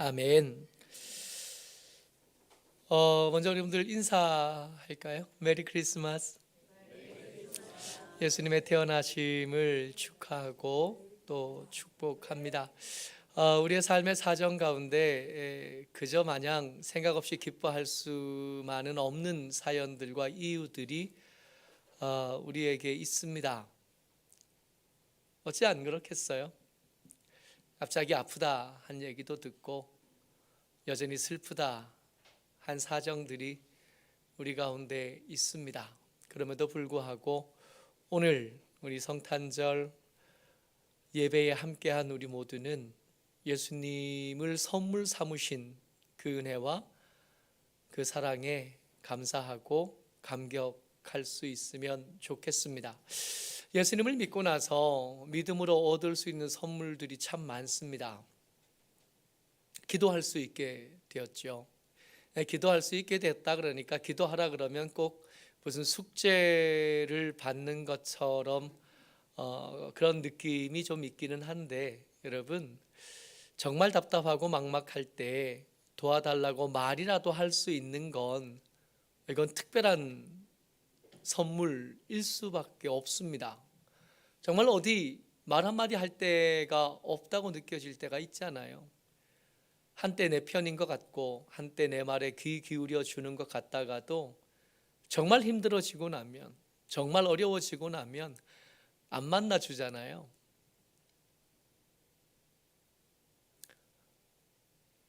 아멘. 먼저 여러분들 인사할까요? 메리 크리스마스. 예수님의 태어나심을 축하하고 또 축복합니다. 우리의 삶의 사정 가운데 그저 마냥 생각 없이 기뻐할 수만은 없는 사연들과 이유들이 우리에게 있습니다. 어찌 안 그렇겠어요? 갑자기 아프다 한 얘기도 듣고 여전히 슬프다 한 사정들이 우리 가운데 있습니다. 그럼에도 불구하고 오늘 우리 성탄절 예배에 함께한 우리 모두는 예수님을 선물 삼으신 그 은혜와 그 사랑에 감사하고 감격할 수 있으면 좋겠습니다. 예수님을 믿고 나서 믿음으로 얻을 수 있는 선물들이 참 많습니다. 기도할 수 있게 되었죠. 기도할 수 있게 됐다 그러니까 기도하라 그러면 꼭 무슨 숙제를 받는 것처럼 그런 느낌이 좀 있기는 한데, 여러분 정말 답답하고 막막할 때 도와달라고 말이라도 할 수 있는 건 이건 특별한 선물일 수밖에 없습니다. 정말 어디 말 한마디 할 때가 없다고 느껴질 때가 있잖아요. 한때 내 편인 것 같고 한때 내 말에 귀 기울여 주는 것 같다가도 정말 힘들어지고 나면, 정말 어려워지고 나면 안 만나주잖아요.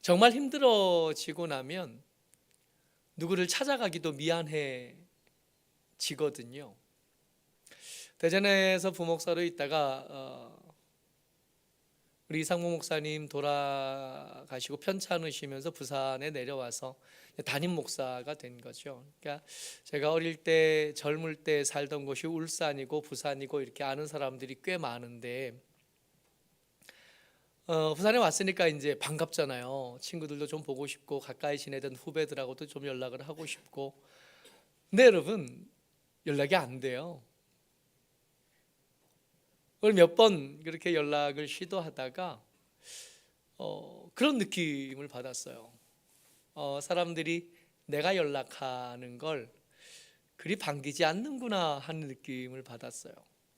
정말 힘들어지고 나면 누구를 찾아가기도 미안해지거든요. 대전에서 부목사로 있다가 우리 이상무 목사님 돌아가시고 편찮으시면서 부산에 내려와서 담임 목사가 된 거죠. 그러니까 제가 어릴 때 젊을 때 살던 곳이 울산이고 부산이고 이렇게 아는 사람들이 꽤 많은데 부산에 왔으니까 이제 반갑잖아요. 친구들도 좀 보고 싶고 가까이 지내던 후배들하고도 좀 연락을 하고 싶고. 근데 여러분 연락이 안 돼요. 그걸 몇 번 그렇게 연락을 시도하다가 그런 느낌을 받았어요. 사람들이 내가 연락하는 걸 그리 반기지 않는구나 하는 느낌을 받았어요.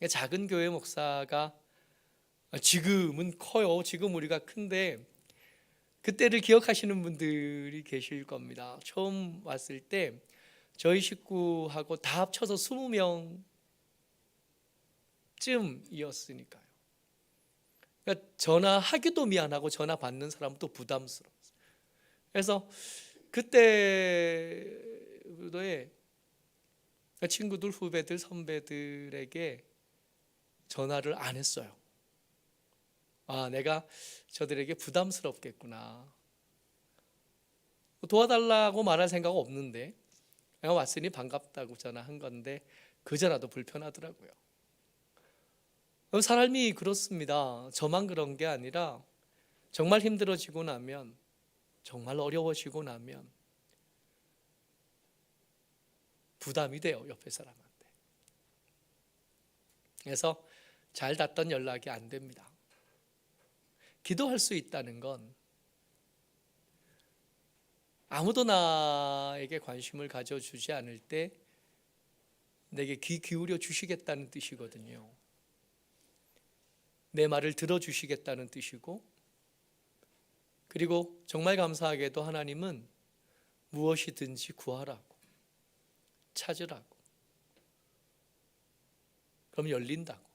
작은 교회 목사가 지금은 커요. 지금 우리가 큰데 그때를 기억하시는 분들이 계실 겁니다. 처음 왔을 때 저희 식구하고 다 합쳐서 20명쯤이었으니까요. 그러니까 전화하기도 미안하고 전화 받는 사람도 부담스러워요. 그래서 그때부터의 친구들, 후배들, 선배들에게 전화를 안 했어요. 내가 저들에게 부담스럽겠구나. 도와달라고 말할 생각 없는데 내가 왔으니 반갑다고 전화한 건데 그 전화도 불편하더라고요. 사람이 그렇습니다. 저만 그런 게 아니라 정말 힘들어지고 나면, 정말 어려워지고 나면 부담이 돼요, 옆에 사람한테. 그래서 잘 닿던 연락이 안 됩니다. 기도할 수 있다는 건 아무도 나에게 관심을 가져주지 않을 때 내게 귀 기울여 주시겠다는 뜻이거든요. 내 말을 들어주시겠다는 뜻이고, 그리고 정말 감사하게도 하나님은 무엇이든지 구하라고, 찾으라고, 그럼 열린다고,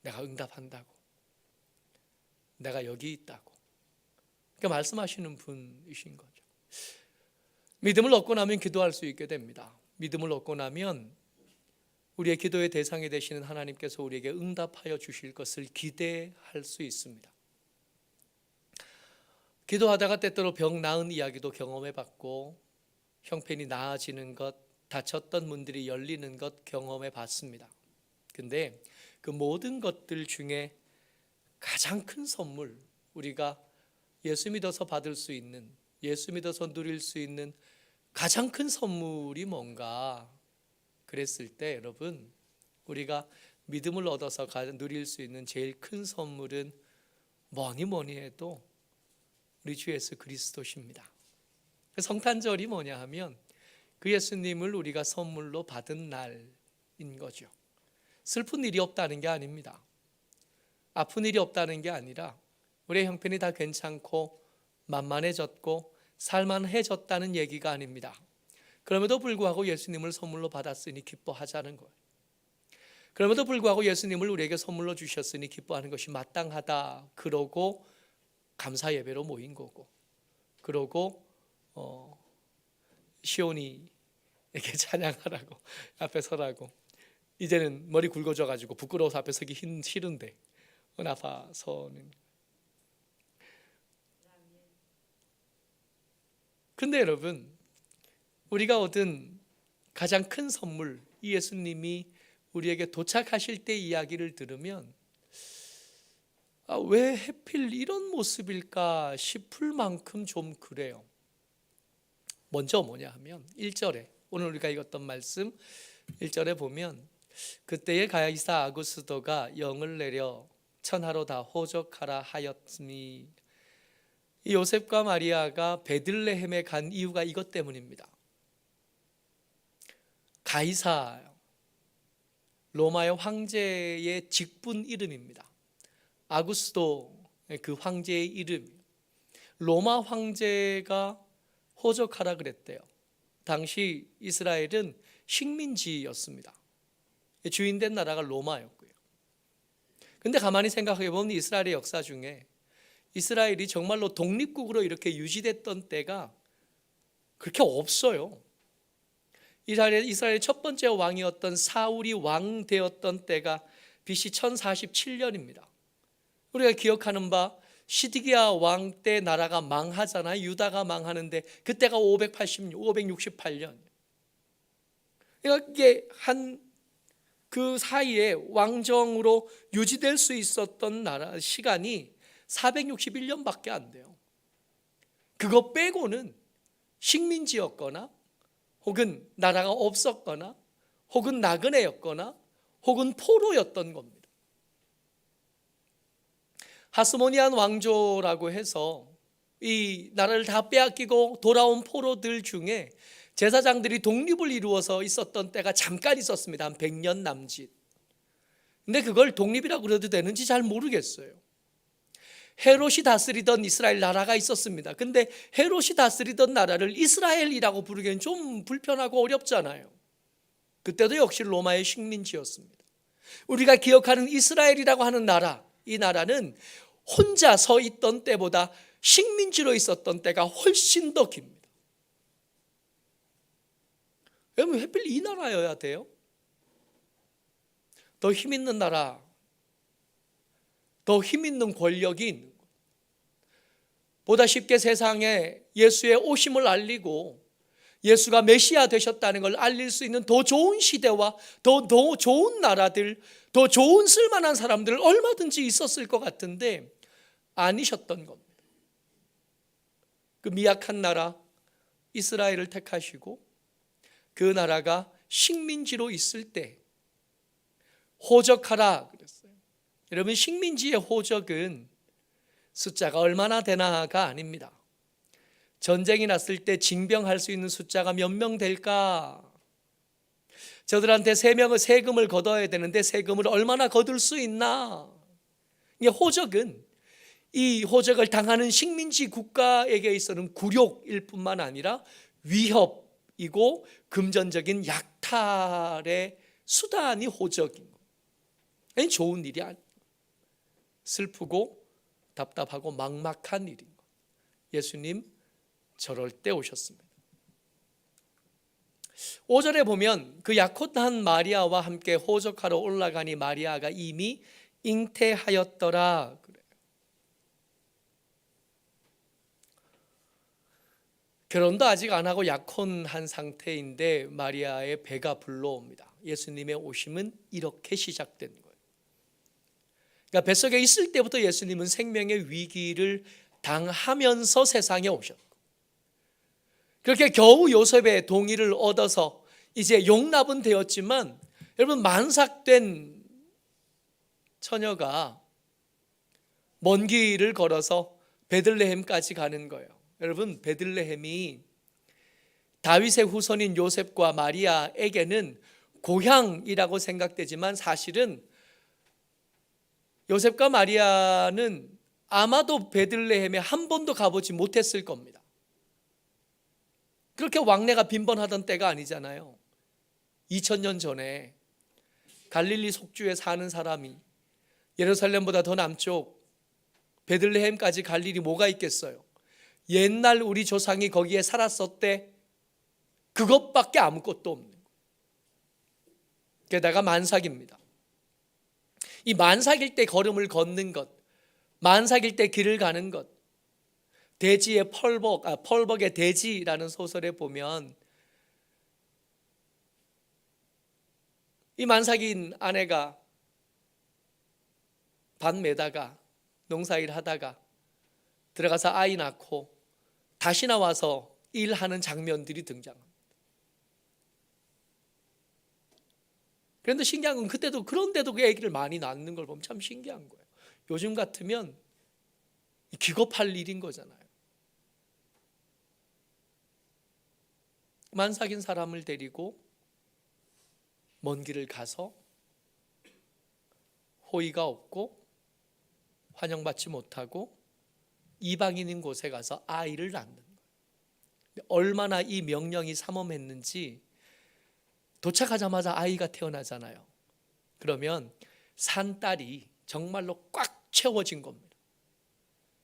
내가 응답한다고, 내가 여기 있다고, 그러니까 말씀하시는 분이신 거죠. 믿음을 얻고 나면 기도할 수 있게 됩니다. 믿음을 얻고 나면 우리의 기도의 대상이 되시는 하나님께서 우리에게 응답하여 주실 것을 기대할 수 있습니다. 기도하다가 때때로 병 나은 이야기도 경험해 봤고, 형편이 나아지는 것, 닫혔던 문들이 열리는 것 경험해 봤습니다. 근데 그 모든 것들 중에 가장 큰 선물, 우리가 예수 믿어서 받을 수 있는, 예수 믿어서 누릴 수 있는 가장 큰 선물이 뭔가 그랬을 때, 여러분 우리가 믿음을 얻어서 누릴 수 있는 제일 큰 선물은 뭐니 해도 우리 주 예수 그리스도십니다. 성탄절이 뭐냐 하면 그 예수님을 우리가 선물로 받은 날인 거죠. 슬픈 일이 없다는 게 아닙니다. 아픈 일이 없다는 게 아니라 우리의 형편이 다 괜찮고 만만해졌고 살만해졌다는 얘기가 아닙니다. 그럼에도 불구하고 예수님을 선물로 받았으니 기뻐하자는 거예요. 그럼에도 불구하고 예수님을 우리에게 선물로 주셨으니 기뻐하는 것이 마땅하다. 그러고 감사 예배로 모인 거고, 그러고 시온이에게 찬양하라고 앞에 서라고. 이제는 머리 굵어져 가지고 부끄러워서 앞에 서기 싫은데 나파서는. 근데 여러분, 우리가 얻은 가장 큰 선물, 이 예수님이 우리에게 도착하실 때 이야기를 들으면 왜 하필 이런 모습일까 싶을 만큼 좀 그래요. 먼저 뭐냐 하면 1절에, 오늘 우리가 읽었던 말씀 1절에 보면 그때에 가이사 아구스도가 영을 내려 천하로 다 호적하라 하였으니, 이 요셉과 마리아가 베들레헴에 간 이유가 이것 때문입니다. 가이사, 로마의 황제의 직분 이름입니다. 아구스도, 그 황제의 이름. 로마 황제가 호적하라 그랬대요. 당시 이스라엘은 식민지였습니다. 주인된 나라가 로마였고요. 근데 가만히 생각해 보면 이스라엘의 역사 중에 이스라엘이 정말로 독립국으로 이렇게 유지됐던 때가 그렇게 없어요. 이스라엘의 첫 번째 왕이었던 사울이 왕 되었던 때가 BC 1047년입니다. 우리가 기억하는 바 시드기야 왕 때 나라가 망하잖아요. 유다가 망하는데 그때가 568년. 그러니까 이게 그 사이에 왕정으로 유지될 수 있었던 나라 시간이 461년밖에 안 돼요. 그거 빼고는 식민지였거나 혹은 나라가 없었거나 혹은 나그네였거나 혹은 포로였던 겁니다. 하스모니안 왕조라고 해서 이 나라를 다 빼앗기고 돌아온 포로들 중에 제사장들이 독립을 이루어서 있었던 때가 잠깐 있었습니다. 한 100년 남짓. 근데 그걸 독립이라고 그래도 되는지 잘 모르겠어요. 헤롯이 다스리던 이스라엘 나라가 있었습니다. 근데 헤롯이 다스리던 나라를 이스라엘이라고 부르기엔 좀 불편하고 어렵잖아요. 그때도 역시 로마의 식민지였습니다. 우리가 기억하는 이스라엘이라고 하는 나라, 이 나라는 혼자 서 있던 때보다 식민지로 있었던 때가 훨씬 더 깁니다. 여러분, 하필 이 나라여야 돼요? 더 힘 있는 나라, 더 힘 있는 권력이 있는 것, 보다 쉽게 세상에 예수의 오심을 알리고 예수가 메시아 되셨다는 걸 알릴 수 있는 더 좋은 시대와 더 좋은 나라들, 더 좋은 쓸만한 사람들 얼마든지 있었을 것 같은데 아니셨던 겁니다. 그 미약한 나라 이스라엘을 택하시고 그 나라가 식민지로 있을 때 호적하라 그랬어요. 여러분, 식민지의 호적은 숫자가 얼마나 되나가 아닙니다. 전쟁이 났을 때 징병할 수 있는 숫자가 몇 명 될까? 저들한테 세금을 걷어야 되는데 세금을 얼마나 거둘 수 있나? 호적은, 이 호적을 당하는 식민지 국가에게 있어서는 굴욕일 뿐만 아니라 위협이고 금전적인 약탈의 수단이 호적인 거예요. 좋은 일이 아니에요. 슬프고 답답하고 막막한 일인 거예요. 예수님 저럴 때 오셨습니다. 5절에 보면 그 약혼한 마리아와 함께 호적하러 올라가니 마리아가 이미 잉태하였더라 그래요. 결혼도 아직 안 하고 약혼한 상태인데 마리아의 배가 불러옵니다. 예수님의 오심은 이렇게 시작된 거예요. 그러니까 뱃속에 있을 때부터 예수님은 생명의 위기를 당하면서 세상에 오셨고, 그렇게 겨우 요셉의 동의를 얻어서 이제 용납은 되었지만, 여러분, 만삭된 처녀가 먼 길을 걸어서 베들레헴까지 가는 거예요. 여러분, 베들레헴이 다윗의 후손인 요셉과 마리아에게는 고향이라고 생각되지만 사실은 요셉과 마리아는 아마도 베들레헴에 한 번도 가보지 못했을 겁니다. 그렇게 왕래가 빈번하던 때가 아니잖아요. 2000년 전에 갈릴리 속주에 사는 사람이 예루살렘보다 더 남쪽 베들레헴까지 갈 일이 뭐가 있겠어요? 옛날 우리 조상이 거기에 살았었대. 그것밖에 아무것도 없는 거예요. 게다가 만삭입니다. 이 만삭일 때 걸음을 걷는 것, 만삭일 때 길을 가는 것, 대지의 펄벅의 대지라는 소설에 보면 이 만삭인 아내가 밭 매다가 농사일 하다가 들어가서 아이 낳고 다시 나와서 일하는 장면들이 등장합니다. 그런데 신기한 건 그때도 그런데도 그 아기를 많이 낳는 걸 보면 참 신기한 거예요. 요즘 같으면 기겁할 일인 거잖아요. 만삭인 사람을 데리고 먼 길을 가서 호의가 없고 환영받지 못하고 이방인인 곳에 가서 아이를 낳는 거예요. 얼마나 이 명령이 삼엄했는지 도착하자마자 아이가 태어나잖아요. 그러면 산딸이 정말로 꽉 채워진 겁니다.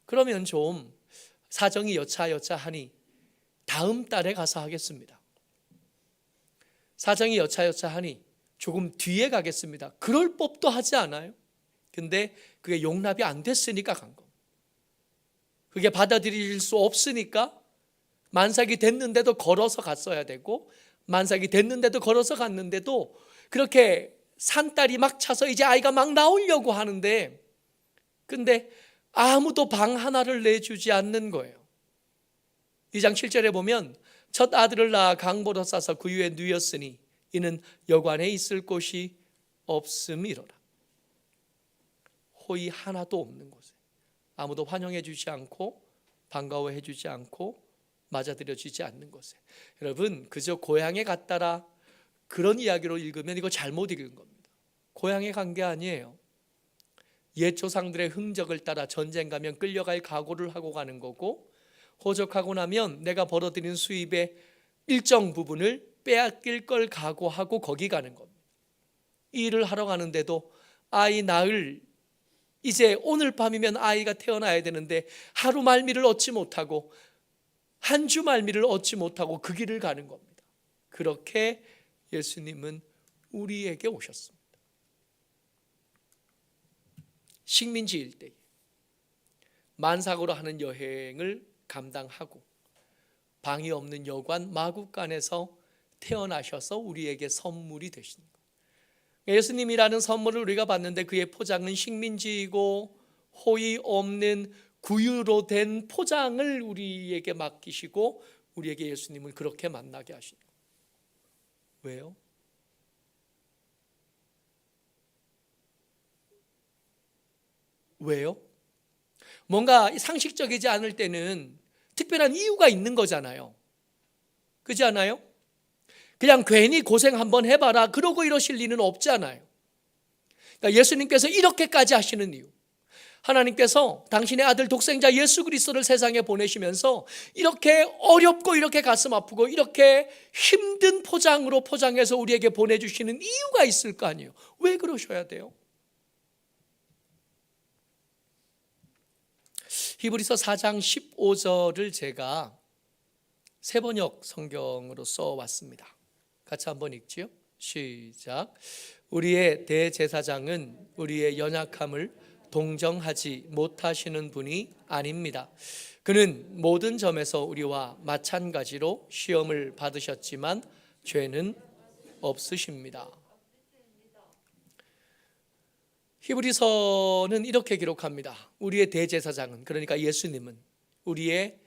그러면 좀 사정이 여차여차하니 다음 달에 가서 하겠습니다. 사정이 여차여차하니 조금 뒤에 가겠습니다. 그럴 법도 하지 않아요? 근데 그게 용납이 안 됐으니까 간 겁니다. 그게 받아들일 수 없으니까 만삭이 됐는데도 걸어서 갔어야 되고, 만삭이 됐는데도 걸어서 갔는데도 그렇게 산딸이 막 차서 이제 아이가 막 나오려고 하는데, 근데 아무도 방 하나를 내주지 않는 거예요. 2장 7절에 보면 첫 아들을 낳아 강보로 싸서 그 위에 누였으니 이는 여관에 있을 곳이 없음이로라. 호의 하나도 없는 곳에, 아무도 환영해 주지 않고 반가워해 주지 않고 맞아들여 주지 않는 곳에, 여러분 그저 고향에 갔다라 그런 이야기로 읽으면 이거 잘못 읽은 겁니다. 고향에 간 게 아니에요. 옛 조상들의 흔적을 따라 전쟁 가면 끌려갈 각오를 하고 가는 거고, 호적하고 나면 내가 벌어들인 수입의 일정 부분을 빼앗길 걸 각오하고 거기 가는 겁니다. 이 일을 하러 가는데도 아이 낳을, 이제 오늘 밤이면 아이가 태어나야 되는데 하루 말미를 얻지 못하고 한 주 말미를 얻지 못하고 그 길을 가는 겁니다. 그렇게 예수님은 우리에게 오셨습니다. 식민지 일대에 만삭으로 하는 여행을 감당하고 방이 없는 여관 마국간에서 태어나셔서 우리에게 선물이 되신 거예요. 예수님이라는 선물을 우리가 받는데 그의 포장은 식민지이고 호의 없는 구유로 된 포장을 우리에게 맡기시고 우리에게 예수님을 그렇게 만나게 하신 거예요. 왜요? 왜요? 뭔가 상식적이지 않을 때는 특별한 이유가 있는 거잖아요. 그렇지 않아요? 그냥 괜히 고생 한번 해봐라 그러고 이러실 리는 없잖아요. 그러니까 예수님께서 이렇게까지 하시는 이유, 하나님께서 당신의 아들 독생자 예수 그리스도를 세상에 보내시면서 이렇게 어렵고 이렇게 가슴 아프고 이렇게 힘든 포장으로 포장해서 우리에게 보내주시는 이유가 있을 거 아니에요. 왜 그러셔야 돼요? 히브리서 4장 15절을 제가 세번역 성경으로 써왔습니다. 같이 한번 읽지요? 시작. 우리의 대제사장은 우리의 연약함을 동정하지 못하시는 분이 아닙니다. 그는 모든 점에서 우리와 마찬가지로 시험을 받으셨지만 죄는 없으십니다. 히브리서는 이렇게 기록합니다. 우리의 대제사장은, 그러니까 예수님은, 우리의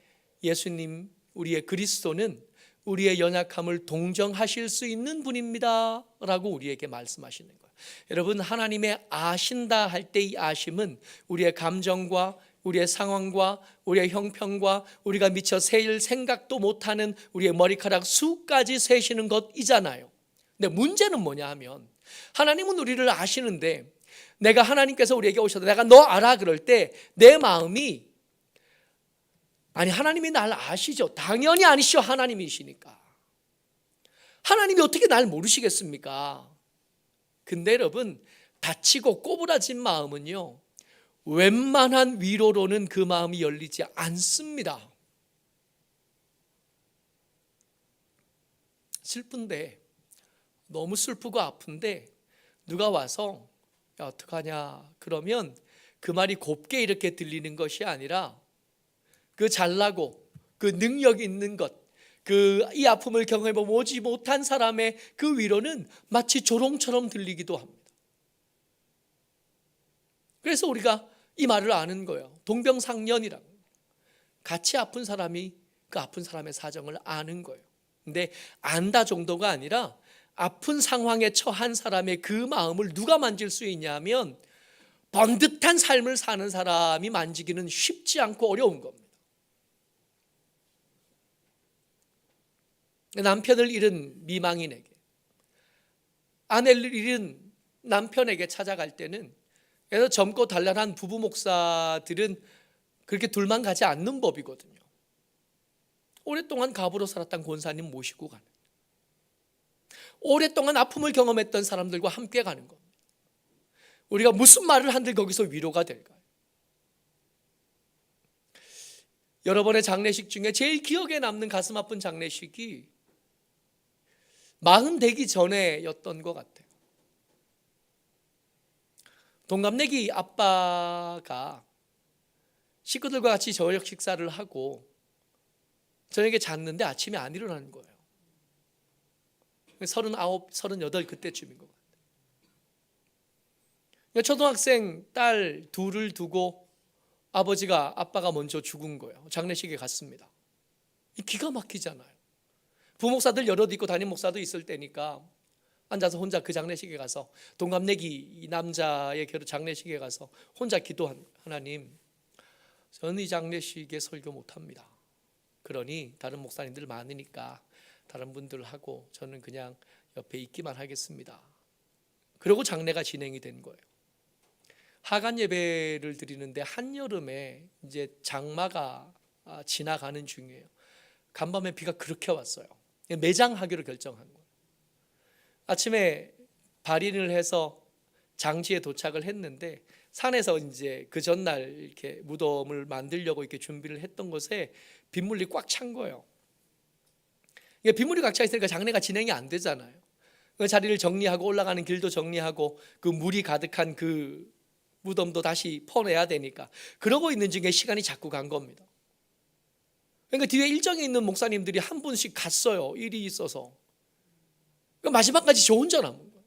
예수님, 우리의 그리스도는 우리의 연약함을 동정하실 수 있는 분입니다 라고 우리에게 말씀하시는 거예요. 여러분, 하나님의 아신다 할 때 이 아심은 우리의 감정과 우리의 상황과 우리의 형편과 우리가 미처 세일 생각도 못하는 우리의 머리카락 수까지 세시는 것이잖아요. 근데 문제는 뭐냐 하면 하나님은 우리를 아시는데 내가 하나님께서 우리에게 오셔서 내가 너 알아 그럴 때 내 마음이 아니 하나님이 날 아시죠. 당연히 아니시죠. 하나님이시니까. 하나님이 어떻게 날 모르시겠습니까? 근데 여러분 다치고 꼬부라진 마음은요 웬만한 위로로는 그 마음이 열리지 않습니다. 슬픈데 너무 슬프고 아픈데 누가 와서 야 어떡하냐 그러면 그 말이 곱게 이렇게 들리는 것이 아니라 그 잘나고 그 능력 있는 것, 그 이 아픔을 경험해 보지 못한 사람의 그 위로는 마치 조롱처럼 들리기도 합니다. 그래서 우리가 이 말을 아는 거예요. 동병상련이라고. 같이 아픈 사람이 그 아픈 사람의 사정을 아는 거예요. 근데 안다 정도가 아니라 아픈 상황에 처한 사람의 그 마음을 누가 만질 수 있냐면 번듯한 삶을 사는 사람이 만지기는 쉽지 않고 어려운 겁니다. 남편을 잃은 미망인에게, 아내를 잃은 남편에게 찾아갈 때는 그래서 젊고 단란한 부부 목사들은 그렇게 둘만 가지 않는 법이거든요. 오랫동안 가부로 살았던 권사님 모시고 가는, 오랫동안 아픔을 경험했던 사람들과 함께 가는 겁니다. 우리가 무슨 말을 한들 거기서 위로가 될까요? 여러 번의 장례식 중에 제일 기억에 남는 가슴 아픈 장례식이 40 되기 전에였던 것 같아요. 동갑내기 아빠가 식구들과 같이 저녁 식사를 하고 저녁에 잤는데 아침에 안 일어나는 거예요. 39, 38 그때쯤인 것 같아요. 초등학생 딸 둘을 두고 아빠가 먼저 죽은 거예요. 장례식에 갔습니다. 기가 막히잖아요. 부목사들 여럿 있고 담임 목사도 있을 때니까 앉아서 혼자 그 장례식에 가서 동갑내기 이 남자의 장례식에 가서 혼자 기도한 하나님, 저는 이 장례식에 설교 못합니다. 그러니 다른 목사님들 많으니까 다른 분들하고 저는 그냥 옆에 있기만 하겠습니다. 그리고 장례가 진행이 된 거예요. 하간 예배를 드리는데 한여름에 이제 장마가 지나가는 중이에요. 간밤에 비가 그렇게 왔어요. 매장하기로 결정한 거예요. 아침에 발인을 해서 장지에 도착을 했는데 산에서 이제 그 전날 이렇게 무덤을 만들려고 이렇게 준비를 했던 곳에 빗물이 꽉 찬 거예요. 빗물이 꽉 차 있으니까 장례가 진행이 안 되잖아요. 그 자리를 정리하고 올라가는 길도 정리하고 그 물이 가득한 그 무덤도 다시 퍼내야 되니까 그러고 있는 중에 시간이 자꾸 간 겁니다. 그러니까 뒤에 일정에 있는 목사님들이 한 분씩 갔어요. 일이 있어서. 마지막까지 저 혼자 남은 거예요.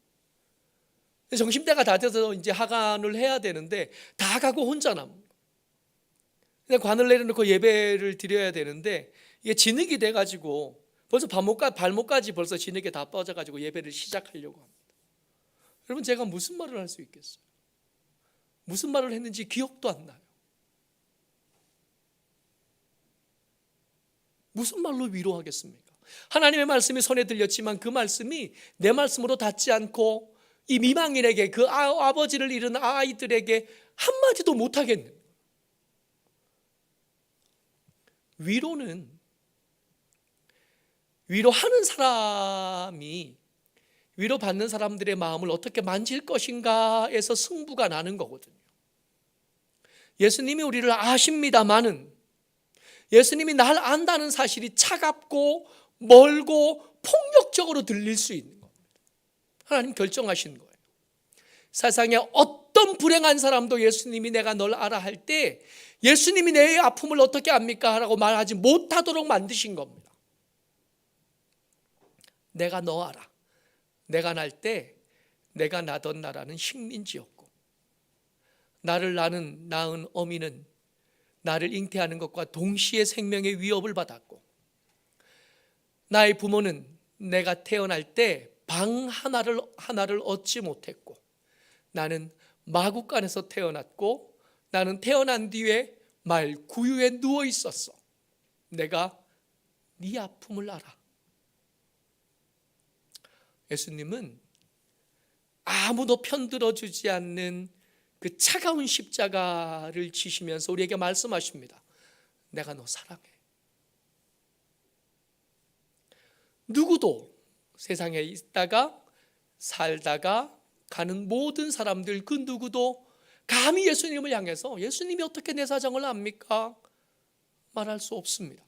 점심때가 다 돼서 이제 하간을 해야 되는데 다 가고 혼자 남은 거예요. 그냥 관을 내려놓고 예배를 드려야 되는데 이게 진흙이 돼가지고 벌써 발목까지 벌써 진흙에 다 빠져가지고 예배를 시작하려고 합니다. 여러분 제가 무슨 말을 할 수 있겠어요? 무슨 말을 했는지 기억도 안 나요. 무슨 말로 위로하겠습니까? 하나님의 말씀이 손에 들렸지만 그 말씀이 내 말씀으로 닿지 않고 이 미망인에게 그 아버지를 잃은 아이들에게 한마디도 못하겠는 거예요. 위로는 위로하는 사람이 위로받는 사람들의 마음을 어떻게 만질 것인가에서 승부가 나는 거거든요. 예수님이 우리를 아십니다마는 예수님이 날 안다는 사실이 차갑고 멀고 폭력적으로 들릴 수 있는 겁니다. 하나님 결정하신 거예요. 세상에 어떤 불행한 사람도 예수님이 내가 널 알아 할 때 예수님이 내 아픔을 어떻게 압니까? 라고 말하지 못하도록 만드신 겁니다. 내가 너 알아. 내가 날 때 내가 나던 나라는 식민지였고 나를 낳은 어미는 나를 잉태하는 것과 동시에 생명의 위협을 받았고 나의 부모는 내가 태어날 때 방 하나를 얻지 못했고 나는 마구간에서 태어났고 나는 태어난 뒤에 말 구유에 누워 있었어. 내가 네 아픔을 알아. 예수님은 아무도 편들어주지 않는 그 차가운 십자가를 지시면서 우리에게 말씀하십니다. 내가 너 사랑해. 누구도 세상에 있다가 살다가 가는 모든 사람들 그 누구도 감히 예수님을 향해서 예수님이 어떻게 내 사정을 압니까? 말할 수 없습니다.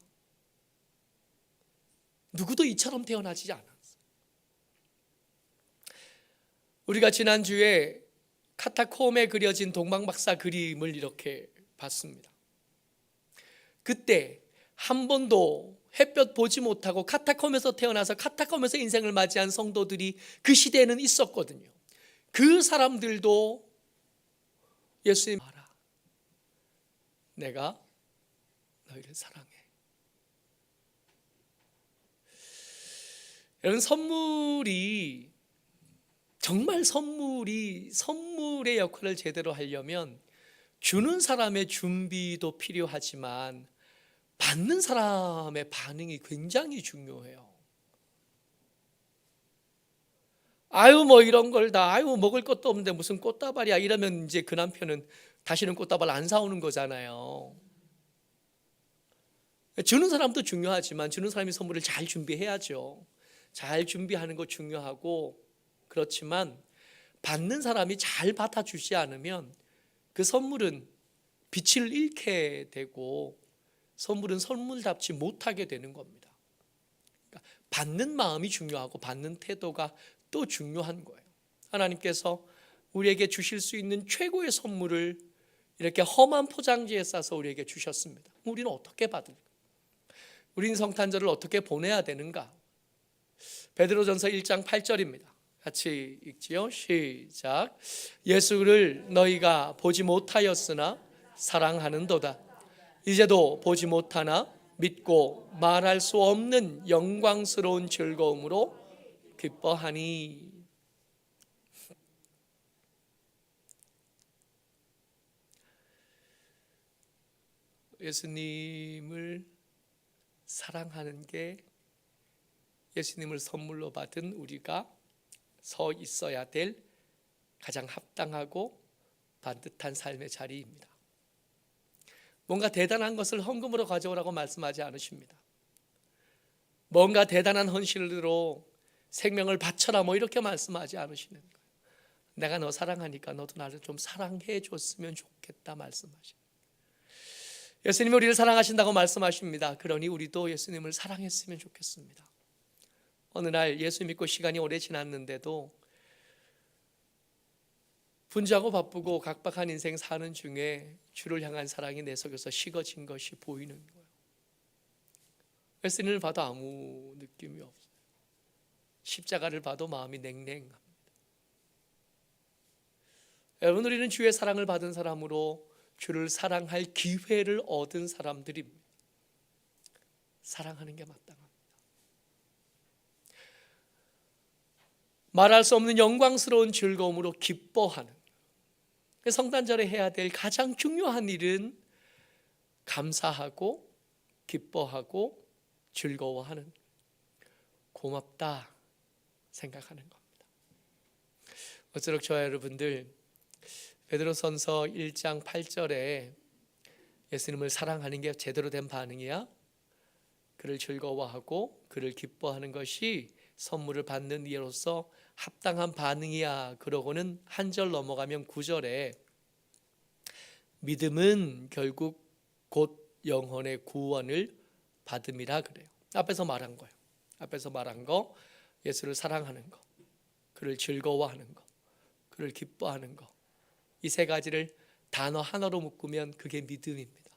누구도 이처럼 태어나지 않았어요. 우리가 지난주에 카타콤에 그려진 동방박사 그림을 이렇게 봤습니다. 그때 한 번도 햇볕 보지 못하고 카타콤에서 태어나서 카타콤에서 인생을 맞이한 성도들이 그 시대에는 있었거든요. 그 사람들도 예수님 알아. 내가 너희를 사랑해. 여러분, 선물의 역할을 제대로 하려면 주는 사람의 준비도 필요하지만 받는 사람의 반응이 굉장히 중요해요. 아유 뭐 이런 걸 다 아유 먹을 것도 없는데 무슨 꽃다발이야 이러면 이제 그 남편은 다시는 꽃다발 안 사오는 거잖아요. 주는 사람도 중요하지만 주는 사람이 선물을 잘 준비해야죠. 잘 준비하는 거 중요하고, 그렇지만 받는 사람이 잘 받아주지 않으면 그 선물은 빛을 잃게 되고 선물은 선물답지 못하게 되는 겁니다. 그러니까 받는 마음이 중요하고 받는 태도가 또 중요한 거예요. 하나님께서 우리에게 주실 수 있는 최고의 선물을 이렇게 험한 포장지에 싸서 우리에게 주셨습니다. 우리는 어떻게 받을까? 우리는 성탄절을 어떻게 보내야 되는가? 베드로전서 1장 8절입니다. 같이 읽지요. 시작. 예수를 너희가 보지 못하였으나 사랑하는도다. 이제도 보지 못하나 믿고 말할 수 없는 영광스러운 즐거움으로 기뻐하니. 예수님을 사랑하는 게 예수님을 선물로 받은 우리가 서 있어야 될 가장 합당하고 반듯한 삶의 자리입니다. 뭔가 대단한 것을 헌금으로 가져오라고 말씀하지 않으십니다. 뭔가 대단한 헌신으로 생명을 바쳐라 뭐 이렇게 말씀하지 않으시는 거예요. 내가 너 사랑하니까 너도 나를 좀 사랑해 줬으면 좋겠다 말씀하십니다. 예수님이 우리를 사랑하신다고 말씀하십니다. 그러니 우리도 예수님을 사랑했으면 좋겠습니다. 어느 날 예수 믿고 시간이 오래 지났는데도 분주하고 바쁘고 각박한 인생 사는 중에 주를 향한 사랑이 내 속에서 식어진 것이 보이는 거예요. 예수님을 봐도 아무 느낌이 없어요. 십자가를 봐도 마음이 냉랭합니다. 여러분, 우리는 주의 사랑을 받은 사람으로 주를 사랑할 기회를 얻은 사람들입니다. 사랑하는 게 마땅합니다. 말할 수 없는 영광스러운 즐거움으로 기뻐하는, 성탄절에 해야 될 가장 중요한 일은 감사하고 기뻐하고 즐거워하는, 고맙다 생각하는 겁니다. 어쩌록 저와 여러분들, 베드로전서 1장 8절에 예수님을 사랑하는 게 제대로 된 반응이야? 그를 즐거워하고 그를 기뻐하는 것이 선물을 받는 이로서 합당한 반응이야. 그러고는 한 절 넘어가면 9절에 믿음은 결국 곧 영혼의 구원을 받음이라 그래요. 앞에서 말한 거예요. 앞에서 말한 거, 예수를 사랑하는 거, 그를 즐거워하는 거, 그를 기뻐하는 거, 이 세 가지를 단어 하나로 묶으면 그게 믿음입니다.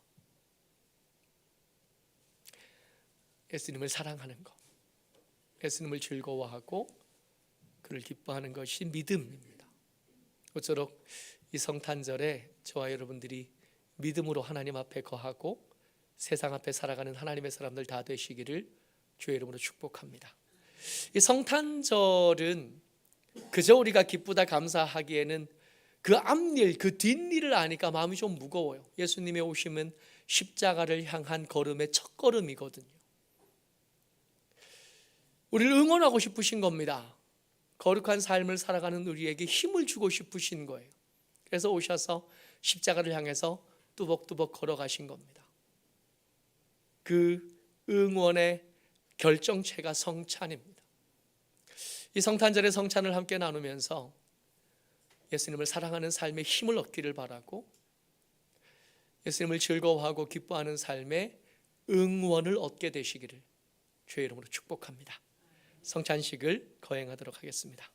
예수님을 사랑하는 거, 예수님을 즐거워하고 그를 기뻐하는 것이 믿음입니다. 모쪼록 이 성탄절에 저와 여러분들이 믿음으로 하나님 앞에 거하고 세상 앞에 살아가는 하나님의 사람들 다 되시기를 주의 이름으로 축복합니다. 이 성탄절은 그저 우리가 기쁘다 감사하기에는 그 앞일, 그 뒷일을 아니까 마음이 좀 무거워요. 예수님의 오심은 십자가를 향한 걸음의 첫 걸음이거든요. 우리를 응원하고 싶으신 겁니다. 거룩한 삶을 살아가는 우리에게 힘을 주고 싶으신 거예요. 그래서 오셔서 십자가를 향해서 뚜벅뚜벅 걸어가신 겁니다. 그 응원의 결정체가 성찬입니다. 이 성탄절의 성찬을 함께 나누면서 예수님을 사랑하는 삶의 힘을 얻기를 바라고, 예수님을 즐거워하고 기뻐하는 삶의 응원을 얻게 되시기를 주의 이름으로 축복합니다. 성찬식을 거행하도록 하겠습니다.